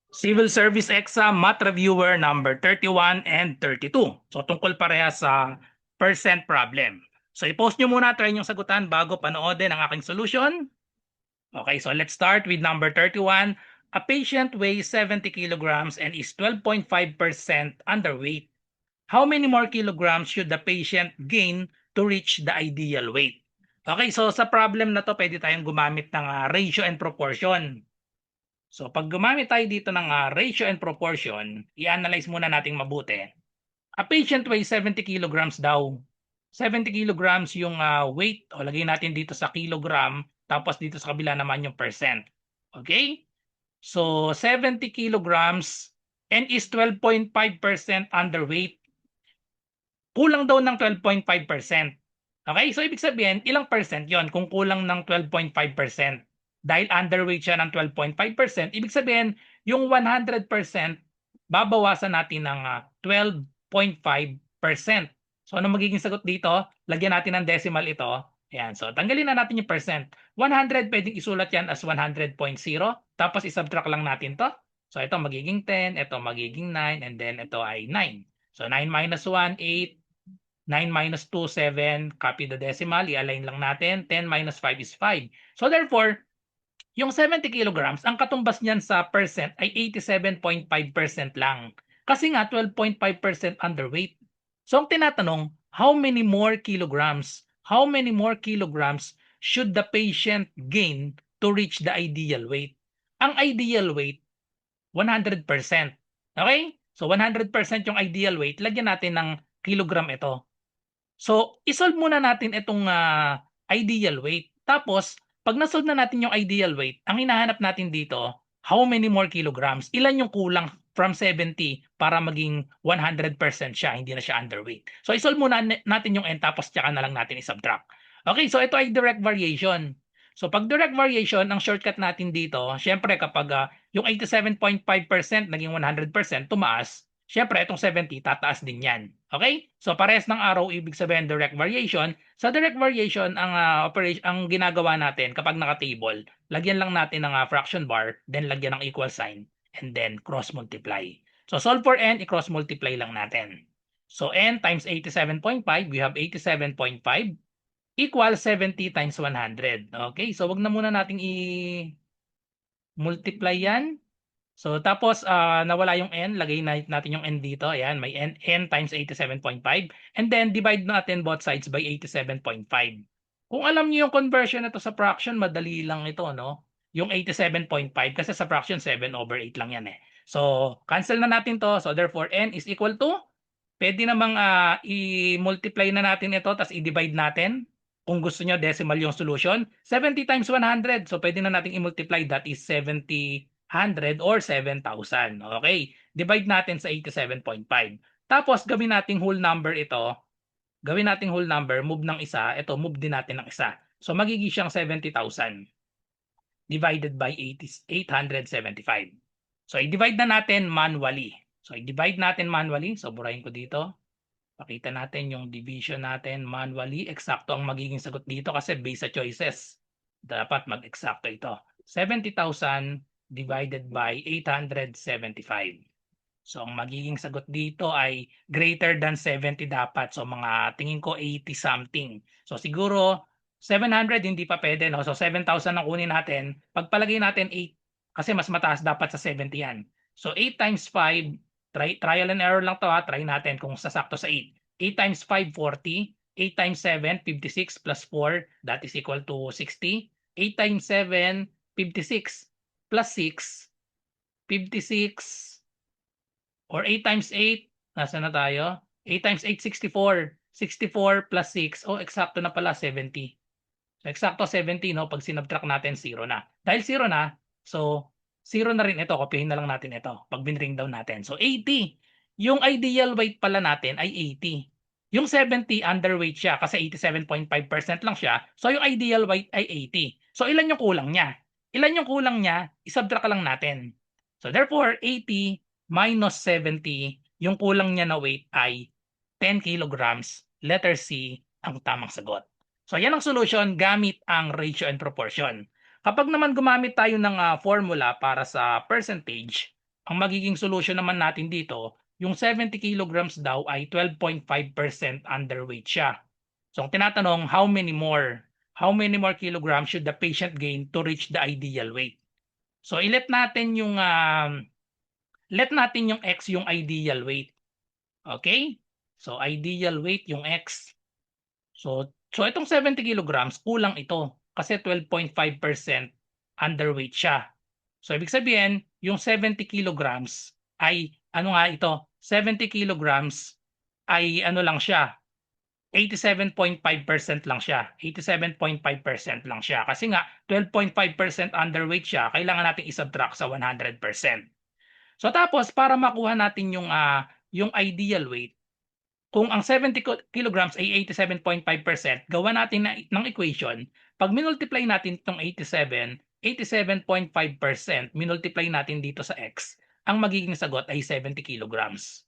Civil Service Exam Math Reviewer number 31 and 32. So tungkol pareha sa percent problem. So i-post nyo muna, try nyo sagutan bago panoodin ang aking solution. Okay, so let's start with number 31. A patient weighs 70 kilograms and is 12.5% underweight. How many more kilograms should the patient gain to reach the ideal weight? Okay, so sa problem na to, pwede tayong gumamit ng ratio and proportion. So pag gumamit tayo dito ng ratio and proportion, i-analyze muna nating mabuti. A patient weighs 70 kilograms daw. 70 kilograms yung weight, o lagay natin dito sa kilogram, tapos dito sa kabila naman yung percent. Okay? So 70 kilograms and is 12.5% underweight. Kulang daw ng 12.5%. Okay? So ibig sabihin, ilang percent yon kung kulang ng 12.5%? Dahil underweight siya ng 12.5%, ibig sabihin, yung 100%, babawasan natin ng 12.5%. So ano magiging sagot dito? Lagyan natin ng decimal ito. Ayan. So tanggalin na natin yung percent. 100, pwedeng isulat yan as 100.0. Tapos isubtract lang natin to. So ito magiging 10, ito magiging 9, and then ito ay 9. So 9 minus 1, 8. 9 minus 2, 7. Copy the decimal. I-align lang natin. 10 minus 5 is 5. So therefore, yung 70 kilograms, ang katumbas niyan sa percent ay 87.5% lang. Kasi nga 12.5% underweight. So ang tinatanong, how many more kilograms? How many more kilograms should the patient gain to reach the ideal weight? Ang ideal weight, 100%. Okay? So 100% yung ideal weight, lagyan natin ng kilogram ito. So, isolve muna natin itong ideal weight. Tapos, pag nasolve na natin yung ideal weight, ang hinahanap natin dito, how many more kilograms? Ilan yung kulang from 70 para maging 100% siya, hindi na siya underweight. So, isolve muna natin yung n tapos tsaka na lang natin i-subtract. Okay, so ito ay direct variation. So, pag direct variation, ang shortcut natin dito, syempre kapag yung 87.5% naging 100%, tumaas, syempre itong 70 tataas din yan. Okay? So parehas ng arrow, ibig sabihin direct variation. Sa direct variation, ang operation ang ginagawa natin kapag naka-table, lagyan lang natin ng fraction bar, then lagyan ng equal sign, and then cross multiply. So solve for n, i-cross multiply lang natin. So n times 87.5, we have 87.5 equal 70 times 100. Okay? So wag na muna nating i-multiply yan. So tapos nawala yung n, lagay natin yung n dito. Ayan, may n times 87.5 and then divide natin both sides by 87.5. Kung alam niyo yung conversion nito sa fraction, madali lang ito, no? Yung 87.5 kasi sa fraction 7/8 lang yan eh. So cancel na natin to. So therefore n is equal to, pwede namang i-multiply na natin ito tapos i-divide natin. Kung gusto niyo decimal yung solution, 70 times 100. So pwede na nating i-multiply, that is 70 100 or 7,000. Okay. Divide natin sa 87.5. Tapos gawin nating whole number ito. Gawin nating whole number, move ng isa. Ito, move din natin ng isa. So magiging siyang 70,000 divided by 875. So i-divide na natin manually. So i-divide natin manually. So burahin ko dito. Pakita natin yung division natin manually. Eksakto ang magiging sagot dito kasi based sa choices. Dapat mag-eksakto ito. 70,000 divided by 875. So ang magiging sagot dito ay greater than 70 dapat. So mga tingin ko 80 something. So siguro 700 hindi pa pwede, no? So 7,000 ang kunin natin. Pagpalagay natin 8 kasi mas mataas dapat sa 70 yan. So 8 times 5, trial and error lang to ha. Try natin kung sasakto sa 8. 8 times 5, 40. 8 times 7, 56 plus 4, that is equal to 60. 8 times 7, 56 plus 6, 56, or 8 times 8, nasa na tayo? 8 times 8, 64. 64 plus 6, oh, eksakto na pala, 70. So, eksakto 70, no? Pag sinubtract natin, 0 na. Dahil 0 na, so, 0 na rin ito. Kopyahin na lang natin ito. Pag binring down natin. So, 80. Yung ideal weight pala natin ay 80. Yung 70, underweight siya kasi 87.5% lang siya. So, yung ideal weight ay 80. So, ilan yung kulang niya? Ilan yung kulang niya? Isubtract lang natin. So, therefore, 80 minus 70, yung kulang niya na weight ay 10 kilograms. Letter C ang tamang sagot. So, yan ang solution gamit ang ratio and proportion. Kapag naman gumamit tayo ng formula para sa percentage, ang magiging solution naman natin dito, yung 70 kilograms daw ay 12.5% underweight siya. So ang tinatanong, how many more? How many more kilograms should the patient gain to reach the ideal weight? So let natin yung X yung ideal weight. Okay? So ideal weight yung X. So itong 70 kilograms, kulang ito kasi 12.5% underweight siya. So ibig sabihin, yung 70 kilograms ay ano nga ito? 70 kilograms ay ano lang siya, 87.5% lang siya. 87.5% lang siya. Kasi nga 12.5% underweight siya, kailangan nating i-subtract sa 100%. So tapos para makuha natin yung ideal weight, kung ang 70 kilograms ay 87.5%, gawa natin ng equation, pag minultiply natin itong 87.5% minultiply natin dito sa x, ang magiging sagot ay 70 kilograms.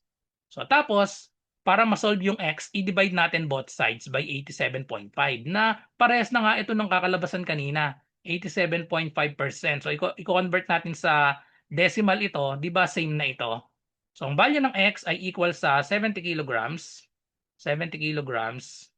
So tapos, para ma-solve yung x, i-divide natin both sides by 87.5 na parehas na nga ito ng kakalabasan kanina, 87.5%. So i-convert natin sa decimal ito, di ba same na ito? So ang value ng x ay equal sa 70 kilograms. 70 kilograms.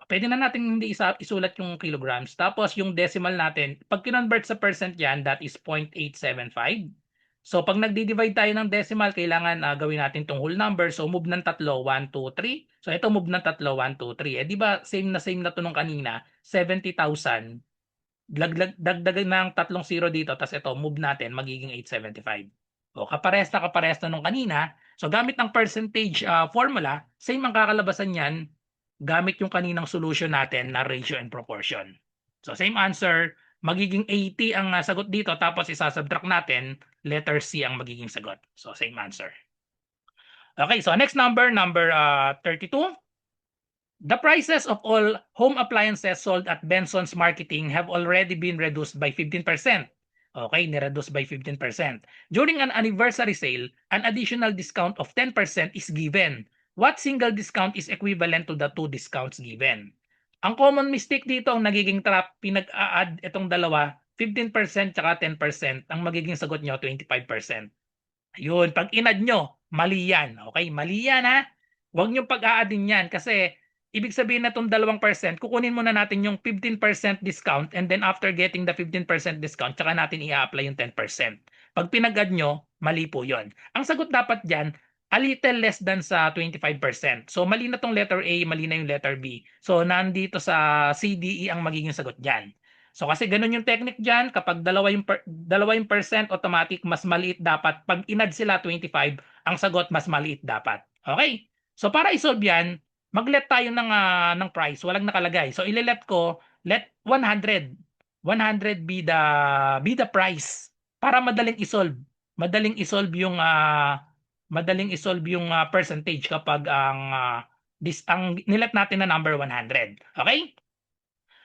Pwede na natin hindi isulat yung kilograms. Tapos yung decimal natin, pag kinonvert sa percent yan, that is 0.875. So pag nagdi-divide tayo ng decimal, kailangan gawin natin tong whole number. So move ng tatlo, 1, 2, 3. So ito move ng tatlo, 1, 2, 3. Eh di ba same na to nung kanina, 70,000. Dagdagan ng tatlong zero dito, tapos ito move natin, magiging 875. O kaparehas na nung kanina. So gamit ng percentage formula, same ang kakalabasan niyan gamit yung kaninang solution natin na ratio and proportion. So same answer, magiging 80 ang sagot dito tapos isasubtract natin, letter C ang magiging sagot. So same answer. Okay, so next number 32. The prices of all home appliances sold at Benson's Marketing have already been reduced by 15%. Okay, ni-reduce by 15%. During an anniversary sale, an additional discount of 10% is given. What single discount is equivalent to the two discounts given? Ang common mistake dito, ang nagiging trap, pinag-a-add itong dalawa, 15% tsaka 10%. Ang magiging sagot nyo, 25%. Yun, pag inad nyo, mali yan. Okay, mali yan ha. Huwag nyo pag-a-addin yan kasi ibig sabihin na itong 2%, kukunin muna natin yung 15% discount and then after getting the 15% discount, tsaka natin i-apply yung 10%. Pag pinag-add nyo, mali po yon. Ang sagot dapat dyan, a little less than sa 25%. So mali na tong letter A, mali na yung letter B. So nandito sa CDE ang magiging sagot dyan. So kasi ganun yung technique dyan, kapag dalawa yung percent, automatic mas maliit dapat. Pag inad sila 25, ang sagot mas maliit dapat. Okay? So para isolve yan, mag-let tayo ng price, walang nakalagay. So ile-let ko, let 100. 100 be the price para madaling isolve. Madaling isolve yung percentage kapag ang nilet natin na number 100. Okay?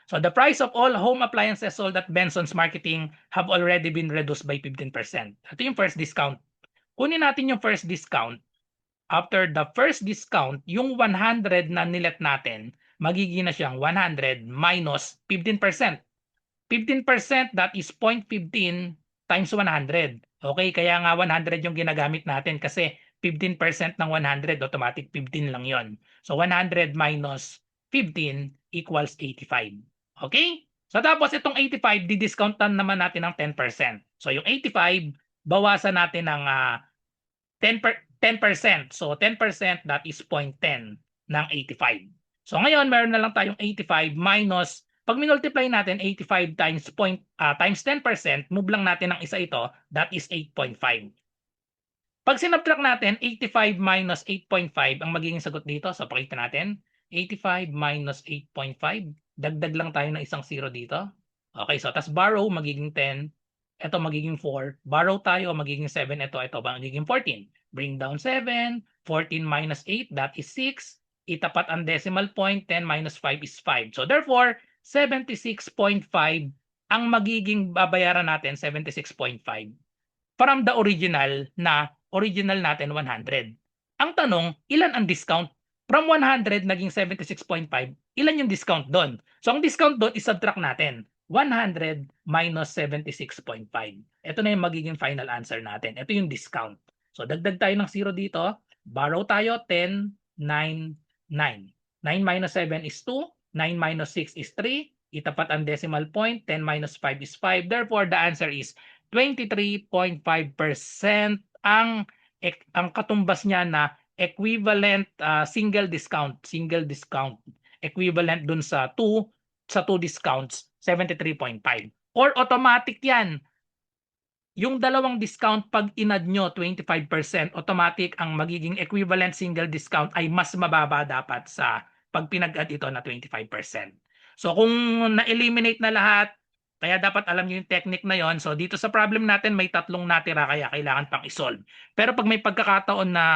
So the price of all home appliances sold at Benson's Marketing have already been reduced by 15%. Ito yung first discount. Kunin natin yung first discount. After the first discount, yung 100 na nilet natin, magiging na siyang 100 minus 15%. 15%, that is 0.15 times 100. Okay, kaya nga 100 yung ginagamit natin kasi 15% ng 100, automatic 15 lang yon. So 100 minus 15 equals 85. Okay? So tapos itong 85, di-discountan naman natin ng 10%. So yung 85, bawasan natin ng 10%. So 10%, that is 0.10 ng 85. So ngayon, meron na lang tayong 85 minus, pag minultiply natin 85 times 10%, move lang natin ng isa ito, that is 8.5. Pag sinubtract natin, 85 minus 8.5, ang magiging sagot dito, so pakita natin, 85 minus 8.5, dagdag lang tayo ng isang zero dito. Okay, so tas borrow, magiging 10, ito magiging 4, borrow tayo, magiging 7, ito magiging 14. Bring down 7, 14 minus 8, that is 6, itapat ang decimal point, 10 minus 5 is 5. So therefore, 76.5 ang magiging babayaran natin, 76.5. From the original natin 100. Ang tanong, ilan ang discount? From 100 naging 76.5, ilan yung discount doon? So ang discount doon is subtract natin. 100 minus 76.5. Ito na yung magiging final answer natin. Ito yung discount. So dagdag tayo ng 0 dito. Borrow tayo 10, 9, 9. 9 minus 7 is 2. 9 minus 6 is 3. Itapat ang decimal point. 10 minus 5 is 5. Therefore, the answer is 23.5% ang katumbas niya na equivalent single discount equivalent dun sa 2 discounts 73.5 or automatic yan. Yung dalawang discount pag inad nyo 25%, automatic ang magiging equivalent single discount ay mas mababa dapat sa pag pinag-add ito na 25%. So kung na-eliminate na lahat, kaya dapat alam nyo yung technique na yon. So dito sa problem natin may tatlong natira kaya kailangan pang isolve. Pero pag may pagkakataon na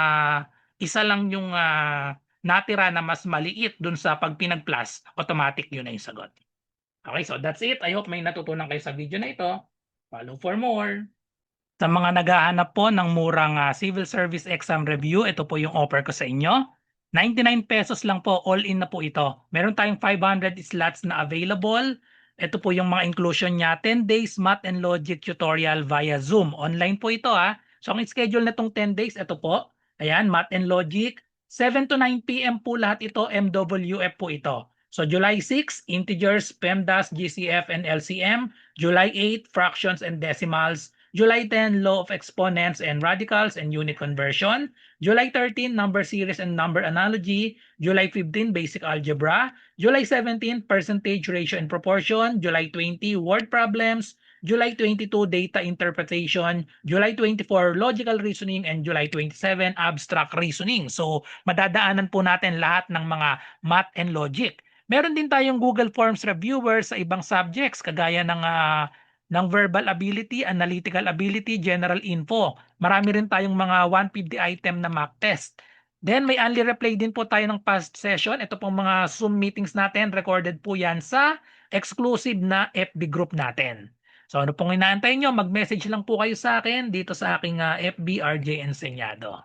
isa lang yung natira na mas maliit dun sa pag pinag-plus, automatic yun na yung sagot. Okay, so that's it. I hope may natutunan kayo sa video na ito. Follow for more. Sa mga naghahanap po ng murang civil service exam review, ito po yung offer ko sa inyo. 99 pesos lang po, all in na po ito. Meron tayong 500 slots na available. Ito po yung mga inclusion niya. 10 days math and logic tutorial via Zoom. Online po ito ha. So ang schedule na itong 10 days, ito po. Ayan, math and logic. 7 to 9 p.m. po lahat ito, MWF po ito. So July 6, integers, PEMDAS, GCF, and LCM. July 8, fractions and decimals. July 10, law of exponents and radicals and unit conversion. July 13, number series and number analogy. July 15, basic algebra. July 17, percentage, ratio, and proportion. July 20, word problems. July 22, data interpretation. July 24, logical reasoning. And July 27, abstract reasoning. So, madadaanan po natin lahat ng mga math and logic. Meron din tayong Google Forms reviewer sa ibang subjects kagaya ng verbal ability, analytical ability, general info. Marami rin tayong mga 150 item na mock test. Then may only replay din po tayo ng past session. Ito pong mga Zoom meetings natin, recorded po yan sa exclusive na FB group natin. So ano pong inaantay nyo, mag-message lang po kayo sa akin dito sa aking FB RJ Enseñado.